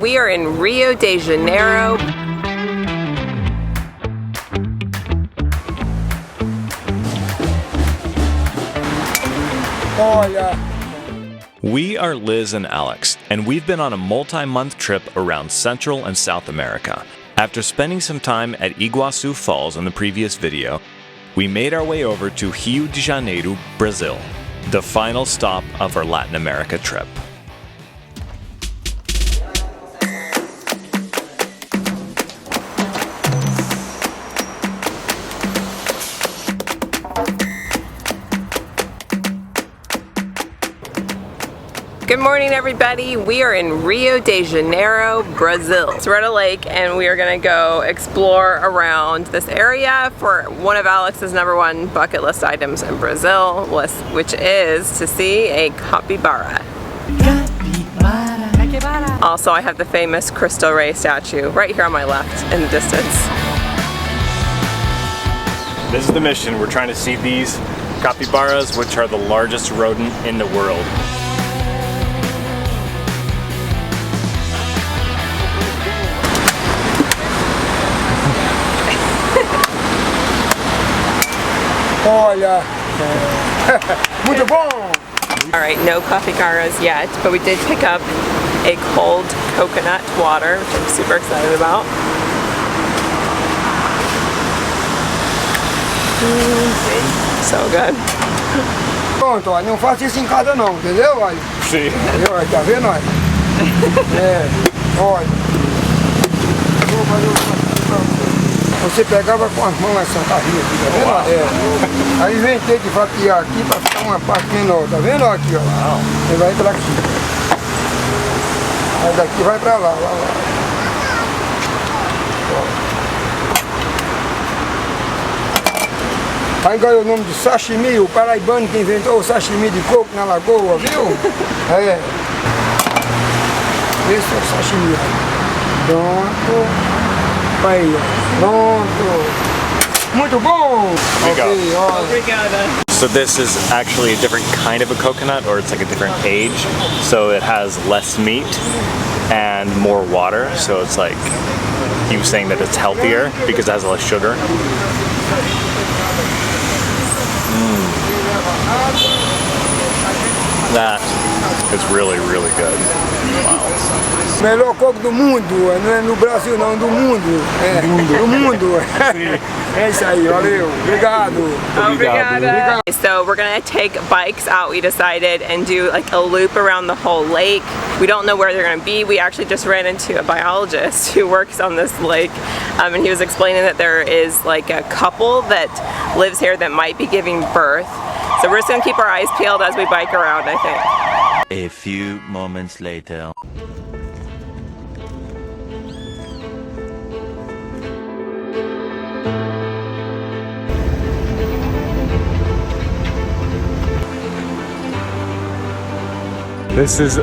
We are in Rio de Janeiro. We are Liz and Alex, and we've been on a multi-month trip around Central and South America. After spending some time at Iguaçu Falls in the previous video, we made our way over to Rio de Janeiro, Brazil, the final stop of our Latin America trip. Good morning, everybody. We are in Rio de Janeiro, Brazil. Serrata Lake, and we are gonna go explore around this area for one of Alex's #1 bucket list items in Brazil, which is to see a capybara. Also, I have the famous Cristo Rey statue right here on my left in the distance. This is the mission. We're trying to see these capybaras, which are the largest rodent in the world. Olha, muito bom! Alright, no capybaras yet, but we did pick up a cold coconut water, which I'm super excited about. So good. Pronto, olha, não faça isso em casa não, entendeu? Olha. Sim. Entendeu? Olha, tá vendo? Olha. Olha. Vou fazer Você pegava com as mãos essa carrinha aqui, tá vendo? Aí inventei de fatiar aqui para ficar uma parte menor, tá vendo aqui, ó? Você vai entrar aqui. Aí daqui vai pra lá. Aí ganhou o nome de sashimi, o paraibano que inventou o sashimi de coco na lagoa, viu? Esse é o sashimi. Pronto. Aí, pronto. Muito bom! Okay, Obrigada. So this is actually a different kind of a coconut, or it's like a different age. So it has less meat and more water. So it's like, he was saying that it's healthier because it has less sugar. That is really, really good. Wow. Melhor coco do mundo, não é no Brasil não, do mundo. Do mundo. É isso aí, valeu. Obrigado. Obrigada. So we're gonna take bikes out, we decided, and do like a loop around the whole lake. We don't know where they're gonna be. We actually just ran into a biologist who works on this lake, and he was explaining that there is like a couple that lives here that might be giving birth. So we're just gonna keep our eyes peeled as we bike around, I think. A few moments later. This is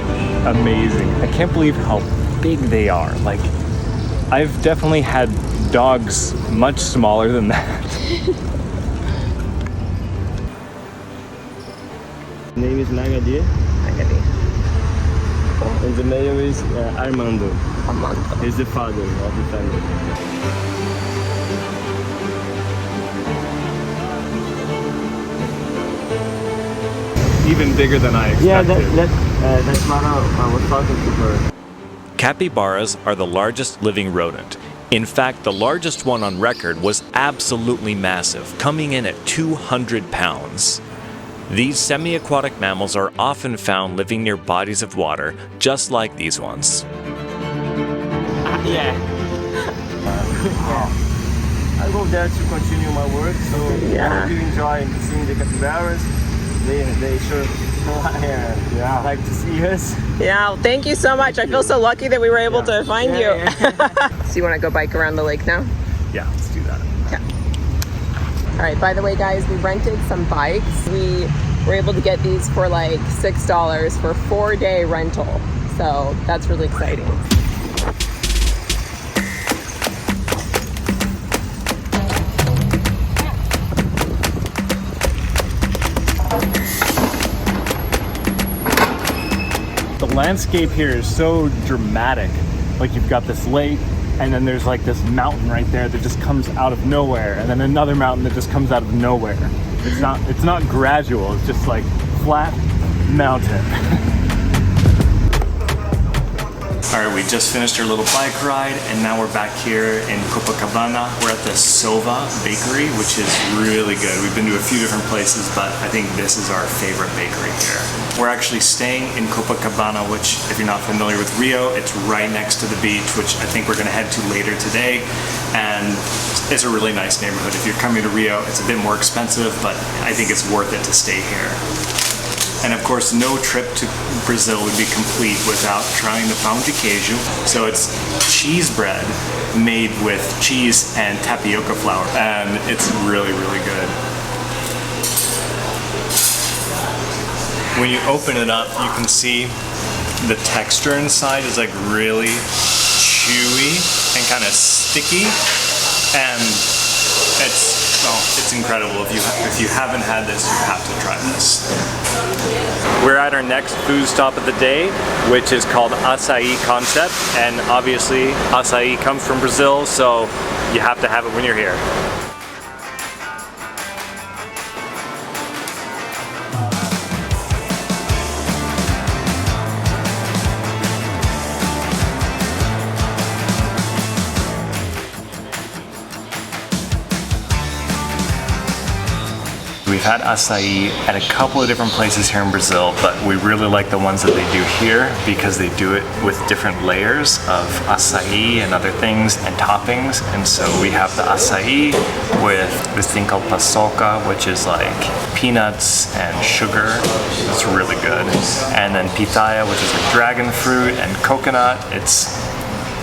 amazing. I can't believe how big they are. Like, I've definitely had dogs much smaller than that. The name is Nagadi. And the male is Armando. He's the father of the family. Even bigger than I expected. Yeah, that's what I was talking to her. Capybaras are the largest living rodent. In fact, the largest one on record was absolutely massive, coming in at 200 pounds. These semi-aquatic mammals are often found living near bodies of water, just like these ones. Yeah. I go there to continue my work, so I hope you enjoy seeing the capybaras. They sure like to see us. Yeah, well, thank you so much. I feel so lucky that we were able to find you. So you want to go bike around the lake now? Yeah, let's do that. Yeah. All right, by the way, guys, we rented some bikes. We were able to get these for like $6 for a 4-day rental. So that's really exciting. The landscape here is so dramatic. like you've got this lake, and then there's like this mountain right there that just comes out of nowhere, and then another mountain that just comes out of nowhere. It's not gradual, it's just like flat mountain. Alright, we just finished our little bike ride and now we're back here in Copacabana. We're at the Sova Bakery, which is really good. We've been to a few different places, but I think this is our favorite bakery here. We're actually staying in Copacabana, which, if you're not familiar with Rio, it's right next to the beach, which I think we're going to head to later today. And it's a really nice neighborhood. If you're coming to Rio, it's a bit more expensive, but I think it's worth it to stay here. And of course, no trip to Brazil would be complete without trying the pão de queijo. So it's cheese bread made with cheese and tapioca flour, and it's really, really good. When you open it up, you can see the texture inside is like really chewy and kind of sticky, and it's incredible. If you haven't had this, you have to try this. We're at our next food stop of the day, which is called Açaí Concept, and obviously açaí comes from Brazil, so you have to have it when you're here. We've had açaí at a couple of different places here in Brazil, but we really like the ones that they do here because they do it with different layers of açaí and other things and toppings. And so we have the açaí with this thing called paçoca, which is like peanuts and sugar. It's really good. And then pitaya, which is like dragon fruit and coconut. This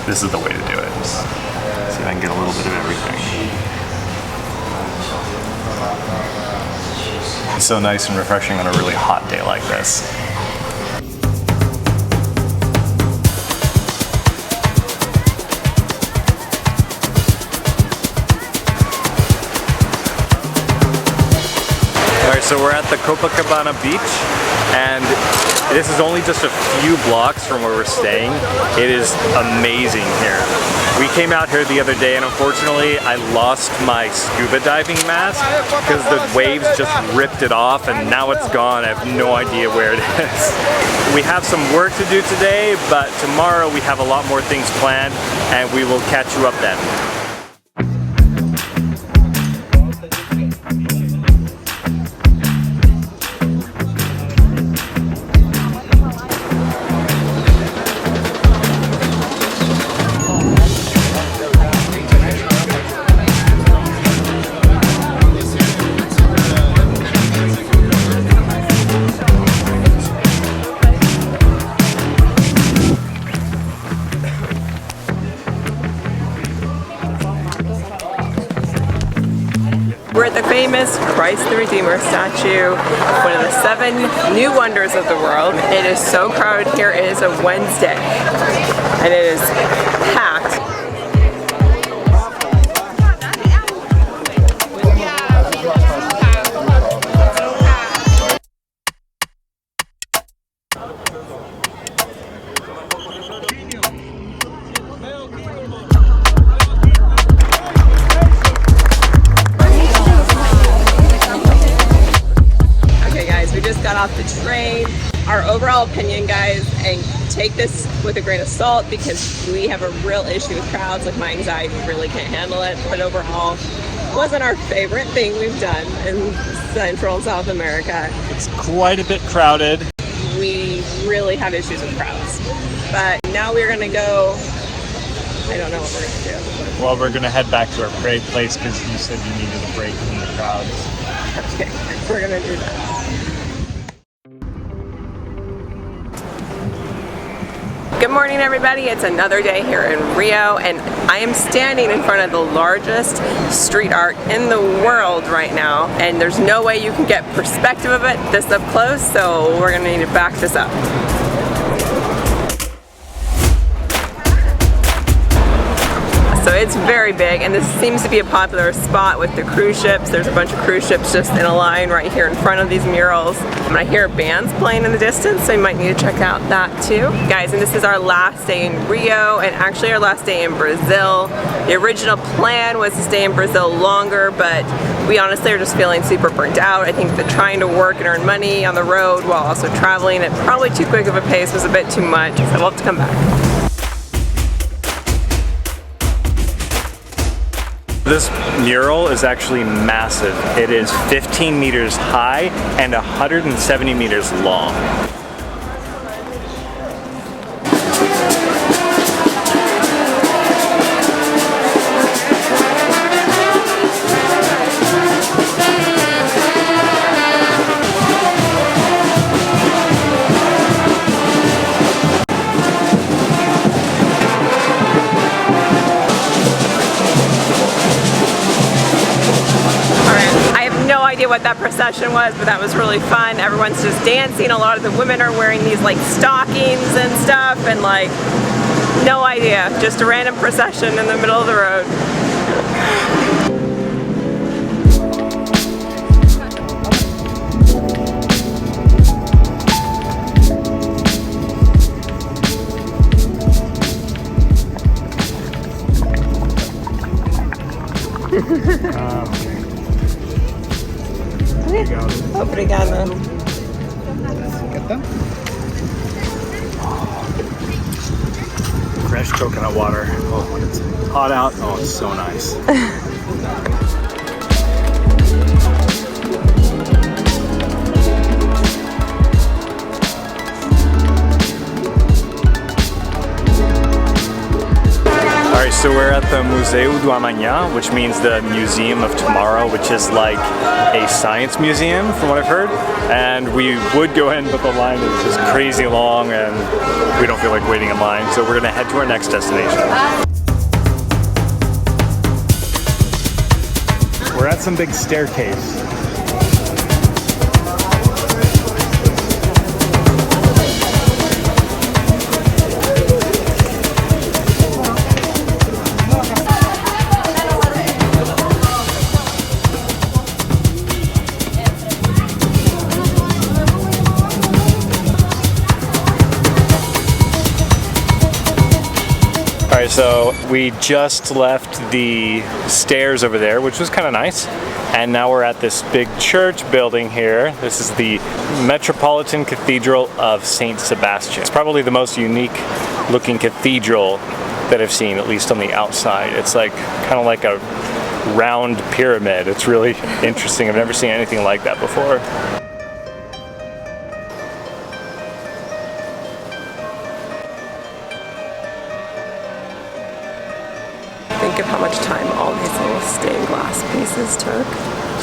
is the way to do it. See if I can get a little bit of everything. It's so nice and refreshing on a really hot day like this. Alright, so we're at the Copacabana beach, and this is only just a few blocks from where we're staying. It is amazing here. We came out here the other day and unfortunately I lost my scuba diving mask because the waves just ripped it off and now it's gone. I have no idea where it is. We have some work to do today, but tomorrow we have a lot more things planned and we will catch you up then. We're at the famous Christ the Redeemer statue, one of the 7 new wonders of the world. It is so crowded here. It is a Wednesday, and it is packed. Off the train. Our overall opinion, guys, and take this with a grain of salt because we have a real issue with crowds. Like, my anxiety really can't handle it, but overall wasn't our favorite thing we've done in Central and South America. It's quite a bit crowded. We really have issues with crowds, but now we're gonna go. I don't know what we're gonna do. Well, we're gonna head back to our parade place because you said you needed a break from the crowds. Okay, we're gonna do that. Good morning, everybody. It's another day here in Rio, and I am standing in front of the largest street art in the world right now, and there's no way you can get perspective of it this up close, so we're gonna need to back this up. So It's very big, and this seems to be a popular spot with the cruise ships. There's a bunch of cruise ships just in a line right here in front of these murals. And I hear bands playing in the distance, so you might need to check out that too. Guys, and this is our last day in Rio, and actually our last day in Brazil. The original plan was to stay in Brazil longer, but we honestly are just feeling super burnt out. I think that trying to work and earn money on the road while also traveling at probably too quick of a pace was a bit too much, so we'll have to come back. This mural is actually massive. It is 15 meters high and 170 meters long. What that procession was, but that was really fun. Everyone's just dancing. A lot of the women are wearing these like stockings and stuff, and like no idea, just a random procession in the middle of the road. Obrigada. Fresh coconut water. Oh, when it's hot out, oh, it's so nice. Alright, so we're at the Museu do Amanhã, which means the Museum of Tomorrow, which is like a science museum from what I've heard. And we would go in, but the line is just crazy long and we don't feel like waiting in line. So we're gonna head to our next destination. We're at some big staircase. Alright, so we just left the stairs over there, which was kind of nice. And now we're at this big church building here. This is the Metropolitan Cathedral of St. Sebastian. It's probably the most unique looking cathedral that I've seen, at least on the outside. It's like kind of like a round pyramid. It's really interesting. I've never seen anything like that before. Think of how much time all these little stained glass pieces took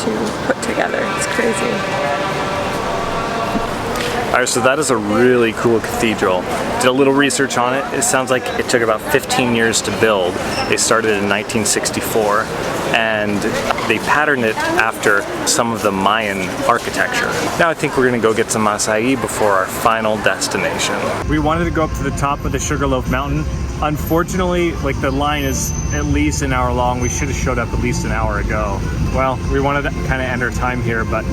to put together. It's crazy. Alright, so that is a really cool cathedral. Did a little research on it. It sounds like it took about 15 years to build. They started in 1964 and they patterned it after some of the Mayan architecture. Now I think we're gonna go get some acai before our final destination. We wanted to go up to the top of the Sugarloaf Mountain. Unfortunately, like the line is at least an hour long. We should have showed up at least an hour ago. Well, we wanted to kind of end our time here, but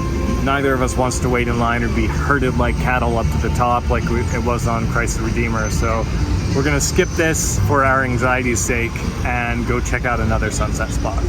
neither of us wants to wait in line or be herded like cattle up to the top like it was on Christ the Redeemer. So we're gonna skip this for our anxiety's sake and go check out another sunset spot.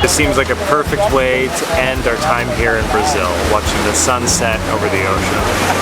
This seems like a perfect way to end our time here in Brazil, watching the sunset over the ocean.